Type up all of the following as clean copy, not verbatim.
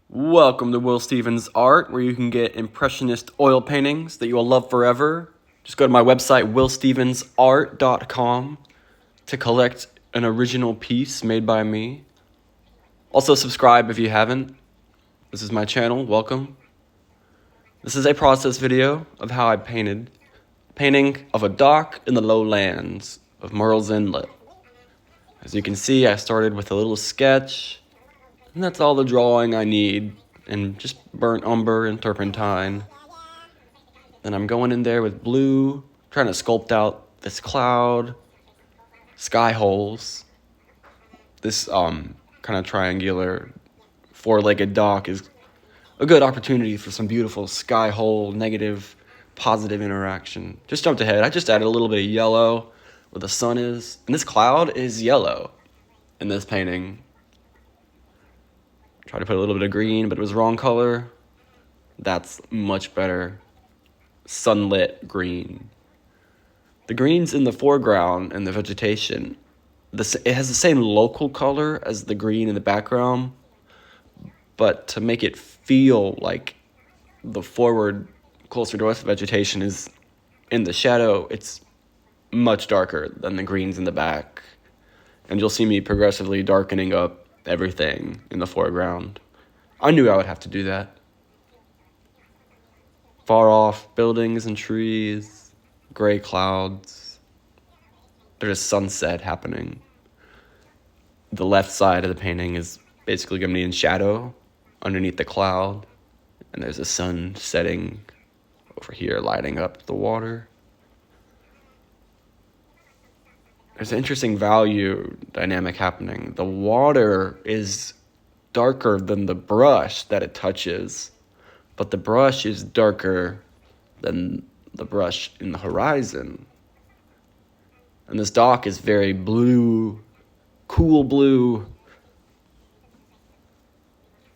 Welcome to Will Stevens Art, where you can get impressionist oil paintings that you will love forever. Just go to my website, willstevensart.com, to collect an original piece made by me. Also, subscribe if you haven't. This is my channel. Welcome. This is a process video of how I painted a painting of a dock in the Lowlands of Murrells Inlet. As you can see, I started with a little sketch, and that's all the drawing I need, and just burnt umber and turpentine. Then I'm going in there with blue, trying to sculpt out this cloud, sky holes. This kind of triangular four-legged dock is a good opportunity for some beautiful sky hole, negative, positive interaction. Just jumped ahead. I just added a little bit of yellow where the sun is, and this cloud is yellow in this painting. Tried to put a little bit of green, but it was wrong color. That's much better. Sunlit green. The green's in the foreground and the vegetation. It has the same local color as the green in the background, but to make it feel like the forward, closer to us vegetation is in the shadow, it's much darker than the greens in the back. And you'll see me progressively darkening up everything in the foreground. I knew I would have to do that. Far off buildings and trees, gray clouds. There's a sunset happening. The left side of the painting is basically going to be in shadow underneath the cloud, and there's a sun setting over here lighting up the water. There's an interesting value dynamic happening. The water is darker than the brush that it touches, but the brush is darker than the brush in the horizon. And this dock is very blue, cool blue.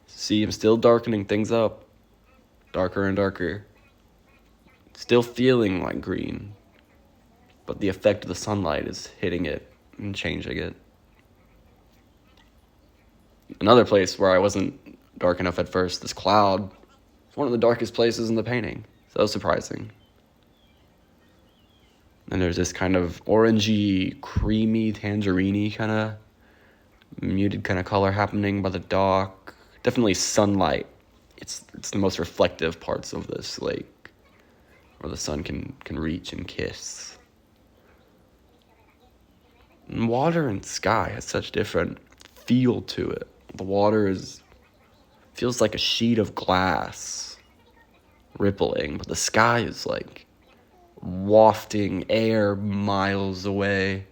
See, I'm still darkening things up, darker and darker. Still feeling like green, but the effect of the sunlight is hitting it and changing it. Another place where I wasn't dark enough at first, this cloud, is one of the darkest places in the painting. So surprising. And there's this kind of orangey, creamy, tangerine-y kind of muted kind of color happening by the dock. Definitely sunlight. It's the most reflective parts of this lake, where the sun can reach and kiss. And water and sky has such different feel to it. The water feels like a sheet of glass rippling, but the sky is like wafting air miles away.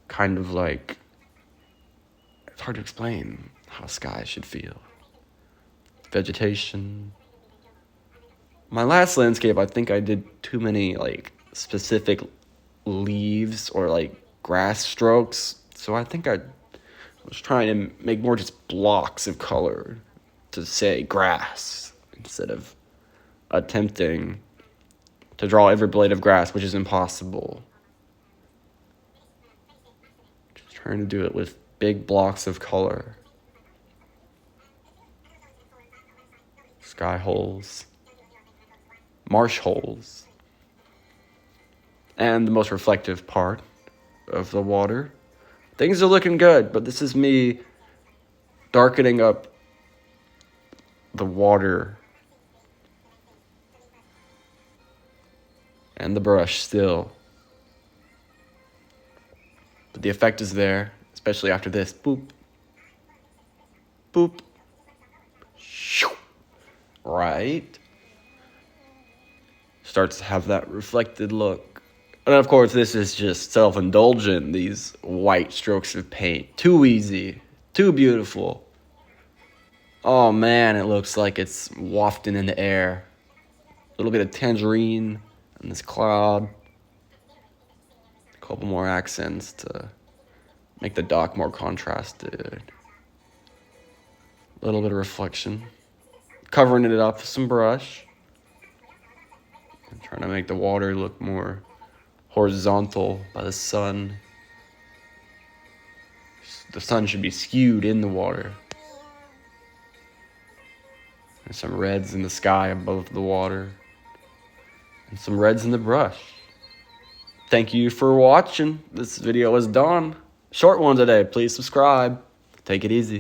Kind of like, it's hard to explain how sky should feel. Vegetation. My last landscape, I think I did too many like specific leaves or like grass strokes, so I think I was trying to make more just blocks of color to say grass instead of attempting to draw every blade of grass, which is impossible. Just trying to do it with big blocks of color. Sky holes, marsh holes, and the most reflective part of the water. Things are looking good, but this is me darkening up the water and the brush still. But the effect is there, especially after this. Boop. Boop. Shoo. Right? Starts to have that reflected look. And of course, this is just self-indulgent, these white strokes of paint. Too easy, too beautiful. Oh man, it looks like it's wafting in the air. A little bit of tangerine and this cloud. A couple more accents to make the dock more contrasted. A little bit of reflection. Covering it up with some brush. I'm trying to make the water look more horizontal by the sun. The sun should be skewed in the water. There's some reds in the sky above the water. And some reds in the brush. Thank you for watching. This video is done. Short one today. Please subscribe. Take it easy.